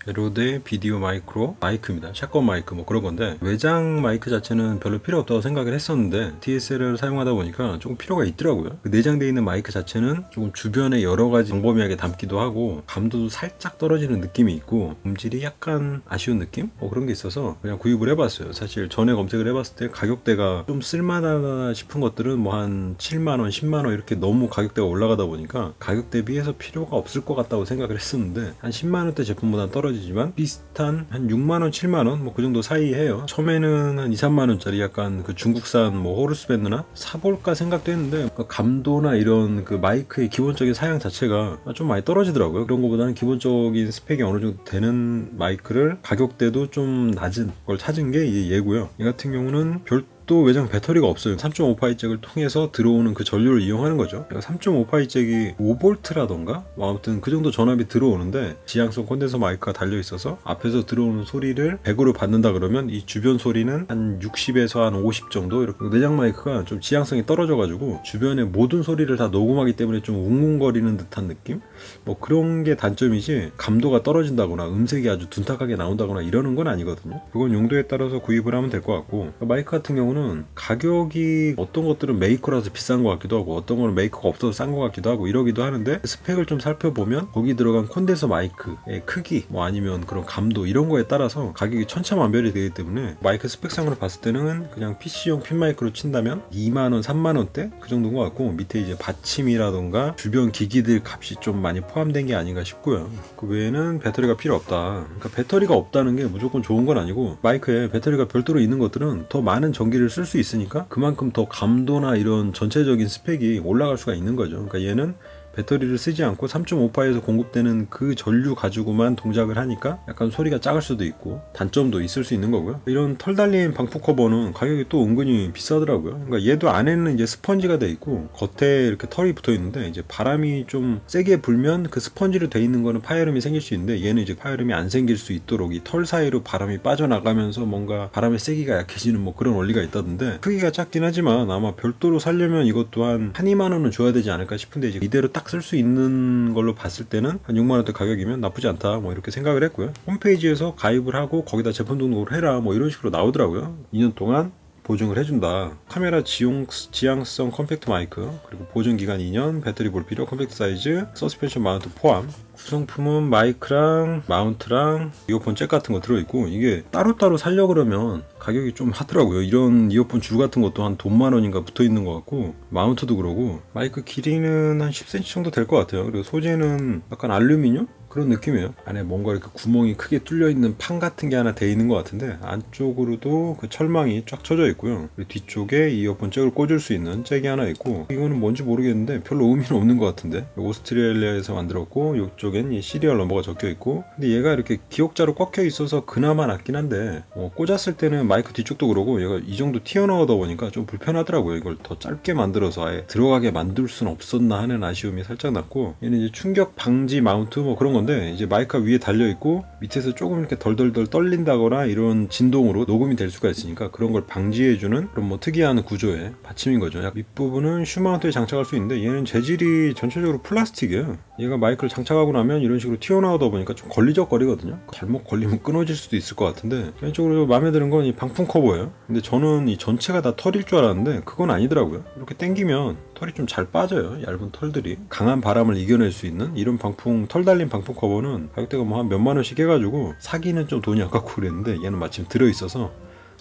로데 비디오 마이크로 마이크입니다. 샷건 마이크 뭐 그런 건데, 외장 마이크 자체는 별로 필요 없다고 생각을 했었는데 DSLR을 사용하다 보니까 조금 필요가 있더라고요. 그 내장되어 있는 마이크 자체는 조금 주변에 여러 가지 광범위하게 담기도 하고 감도도 살짝 떨어지는 느낌이 있고 음질이 약간 아쉬운 느낌? 뭐 그런 게 있어서 그냥 구입을 해봤어요. 사실 전에 검색을 해봤을 때 가격대가 좀 쓸만하다 싶은 것들은 뭐 한 7만원, 10만원 이렇게 너무 가격대가 올라가다 보니까 가격 대비해서 필요가 없을 것 같다고 생각을 했었는데, 한 10만원대 제품보다 떨어지지만 비슷한 한 6만원, 7만원 뭐 그 정도 사이 해요. 처음에는 한 2, 3만원짜리 약간 그 중국산 뭐 호르스밴드나 사볼까 생각도 했는데, 그 감도나 이런 그 마이크의 기본적인 사양 자체가 좀 많이 떨어지더라고요. 그런 것보다는 기본적인 스펙이 어느 정도 되는 마이크를 가격대도 좀 낮은 걸 찾은 게 이게 얘고요. 이 같은 경우는 또 외장 배터리가 없어요. 3.5파이 잭을 통해서 들어오는 그 전류를 이용하는 거죠. 3.5파이 잭이 5V라던가 아무튼 그 정도 전압이 들어오는데, 지향성 콘덴서 마이크가 달려 있어서 앞에서 들어오는 소리를 100으로 받는다 그러면 이 주변 소리는 한 60에서 한 50 정도, 이렇게 내장 마이크가 좀 지향성이 떨어져 가지고 주변의 모든 소리를 다 녹음하기 때문에 좀 웅웅거리는 듯한 느낌? 뭐 그런 게 단점이지, 감도가 떨어진다거나 음색이 아주 둔탁하게 나온다거나 이러는 건 아니거든요. 그건 용도에 따라서 구입을 하면 될 것 같고, 마이크 같은 경우는 가격이 어떤 것들은 메이커라서 비싼 것 같기도 하고 어떤 거는 메이커가 없어서 싼 것 같기도 하고 이러기도 하는데, 스펙을 좀 살펴보면 거기 들어간 콘덴서 마이크의 크기 뭐 아니면 그런 감도 이런 거에 따라서 가격이 천차만별이 되기 때문에, 마이크 스펙상으로 봤을 때는 그냥 PC용 핀 마이크로 친다면 2만원, 3만원대 그 정도인 것 같고, 밑에 이제 받침이라던가 주변 기기들 값이 좀 많이 포함된 게 아닌가 싶고요. 그 외에는 배터리가 필요 없다. 그러니까 배터리가 없다는 게 무조건 좋은 건 아니고, 마이크에 배터리가 별도로 있는 것들은 더 많은 전기를 쓸 수 있으니까 그만큼 더 감도나 이런 전체적인 스펙이 올라갈 수가 있는 거죠. 그러니까 얘는 배터리를 쓰지 않고 3.5파에서 공급되는 그 전류 가지고만 동작을 하니까 약간 소리가 작을 수도 있고 단점도 있을 수 있는 거고요. 이런 털 달린 방풍 커버는 가격이 또 은근히 비싸더라고요. 그러니까 얘도 안에는 이제 스펀지가 돼 있고 겉에 이렇게 털이 붙어 있는데, 이제 바람이 좀 세게 불면 그 스펀지로 돼 있는 거는 파열음이 생길 수 있는데, 얘는 이제 파열음이 안 생길 수 있도록 이 털 사이로 바람이 빠져나가면서 뭔가 바람의 세기가 약해지는 뭐 그런 원리가 있다던데, 크기가 작긴 하지만 아마 별도로 사려면 이것 또한 2만 원은 줘야 되지 않을까 싶은데, 이제 이대로 딱 쓸 수 있는 걸로 봤을 때는 한 6만 원대 가격이면 나쁘지 않다 뭐 이렇게 생각을 했고요. 홈페이지에서 가입을 하고 거기다 제품 등록을 해라 뭐 이런 식으로 나오더라고요. 2년 동안 보증을 해준다. 카메라 지향성 컴팩트 마이크, 그리고 보증기간 2년, 배터리 볼필요, 컴팩트 사이즈, 서스펜션 마운트 포함. 구성품은 마이크랑 마운트랑 이어폰 잭 같은 거 들어있고, 이게 따로따로 살려고 그러면 가격이 좀 하더라고요. 이런 이어폰 줄 같은 것도 한 돈 만원인가 붙어있는 것 같고, 마운트도 그러고, 마이크 길이는 한 10cm 정도 될 것 같아요. 그리고 소재는 약간 알루미늄? 그런 느낌이에요. 안에 뭔가 이렇게 구멍이 크게 뚫려 있는 판 같은 게 하나 돼 있는 것 같은데, 안쪽으로도 그 철망이 쫙 쳐져 있고요. 그리고 뒤쪽에 이어폰 잭을 꽂을 수 있는 잭이 하나 있고, 이거는 뭔지 모르겠는데 별로 의미는 없는 것 같은데, 오스트레일리아에서 만들었고 이쪽엔 이 시리얼 넘버가 적혀 있고, 근데 얘가 이렇게 기역자로 꺾여 있어서 그나마 낫긴 한데, 꽂았을 때는 마이크 뒤쪽도 그러고 얘가 이 정도 튀어나오다 보니까 좀 불편하더라고요. 이걸 더 짧게 만들어서 아예 들어가게 만들 수는 없었나 하는 아쉬움이 살짝 났고, 얘는 이제 충격 방지 마운트 뭐 그런 건데, 이제 마이크가 위에 달려 있고 밑에서 조금 이렇게 덜덜덜 떨린다거나 이런 진동으로 녹음이 될 수가 있으니까 그런 걸 방지해주는 그런 뭐 특이한 구조의 받침인 거죠. 밑부분은 슈 마운트에 장착할 수 있는데, 얘는 재질이 전체적으로 플라스틱이에요. 얘가 마이크를 장착하고 나면 이런 식으로 튀어나오다 보니까 좀 걸리적거리거든요. 잘못 걸리면 끊어질 수도 있을 것 같은데, 개인적으로 마음에 드는 건 이 방풍 커버예요. 근데 저는 이 전체가 다 털일 줄 알았는데 그건 아니더라고요. 이렇게 당기면 털이 좀 잘 빠져요. 얇은 털들이 강한 바람을 이겨낼 수 있는 이런 털 달린 방풍 커버는 가격대가 뭐 한 몇만 원씩 해가지고 사기는 좀 돈이 아깝고 그랬는데, 얘는 마침 들어있어서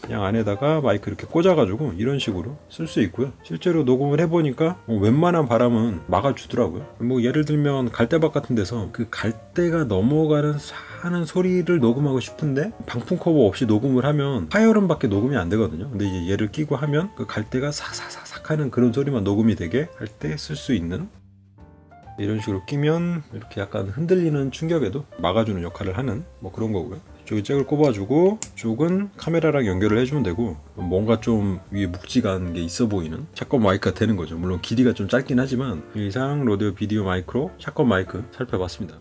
그냥 안에다가 마이크 이렇게 꽂아가지고 이런 식으로 쓸 수 있고요. 실제로 녹음을 해보니까 웬만한 바람은 막아주더라고요. 뭐 예를 들면 갈대밭 같은 데서 그 갈대가 넘어가는 하는 소리를 녹음하고 싶은데 방풍 커버 없이 녹음을 하면 파열음밖에 녹음이 안 되거든요. 근데 이제 얘를 끼고 하면 그 갈대가 사사사삭 하는 그런 소리만 녹음이 되게 할 때 쓸 수 있는, 이런 식으로 끼면 이렇게 약간 흔들리는 충격에도 막아주는 역할을 하는 뭐 그런 거고요. 이쪽에 잭을 꼽아주고 이쪽은 카메라랑 연결을 해주면 되고, 뭔가 좀 위에 묵직한 게 있어 보이는 샷건 마이크가 되는 거죠. 물론 길이가 좀 짧긴 하지만. 이상 로데오 비디오 마이크로 샷건 마이크 살펴봤습니다.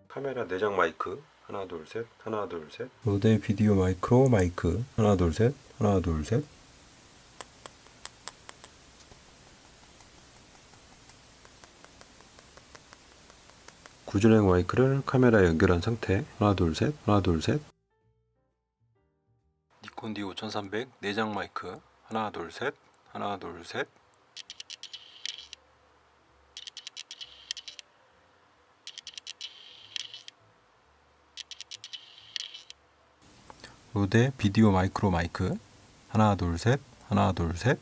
카메라 내장 마이크 하나 둘 셋, 하나 둘 셋. 로데 비디오 마이크로 마이크 하나 둘 셋, 하나 둘 셋. 구준행 마이크를 카메라에 연결한 상태. 하나 둘 셋, 하나 둘 셋. 니콘 D5300 내장 마이크. 하나 둘 셋, 하나 둘 셋. 로데 비디오 마이크로 마이크. 하나 둘 셋, 하나 둘 셋.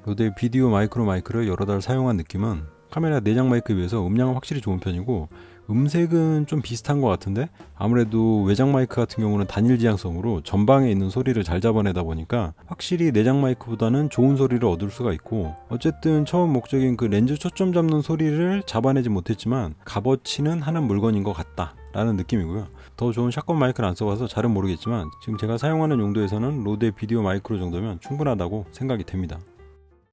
로데 비디오 마이크로 마이크를 여러 달 사용한 느낌은 카메라 내장 마이크에 비해서 음량은 확실히 좋은 편이고 음색은 좀 비슷한 것 같은데 아무래도 외장 마이크 같은 경우는 단일 지향성으로 전방에 있는 소리를 잘 잡아내다 보니까 확실히 내장 마이크보다는 좋은 소리를 얻을 수가 있고 어쨌든 처음 목적인 그 렌즈 초점 잡는 소리를 잡아내지 못했지만 값어치는 하는 물건인 것 같다 라는 느낌이고요. 더 좋은 샷건 마이크를 안 써봐서 잘은 모르겠지만 지금 제가 사용하는 용도에서는 로데 비디오 마이크로 정도면 충분하다고 생각이 됩니다.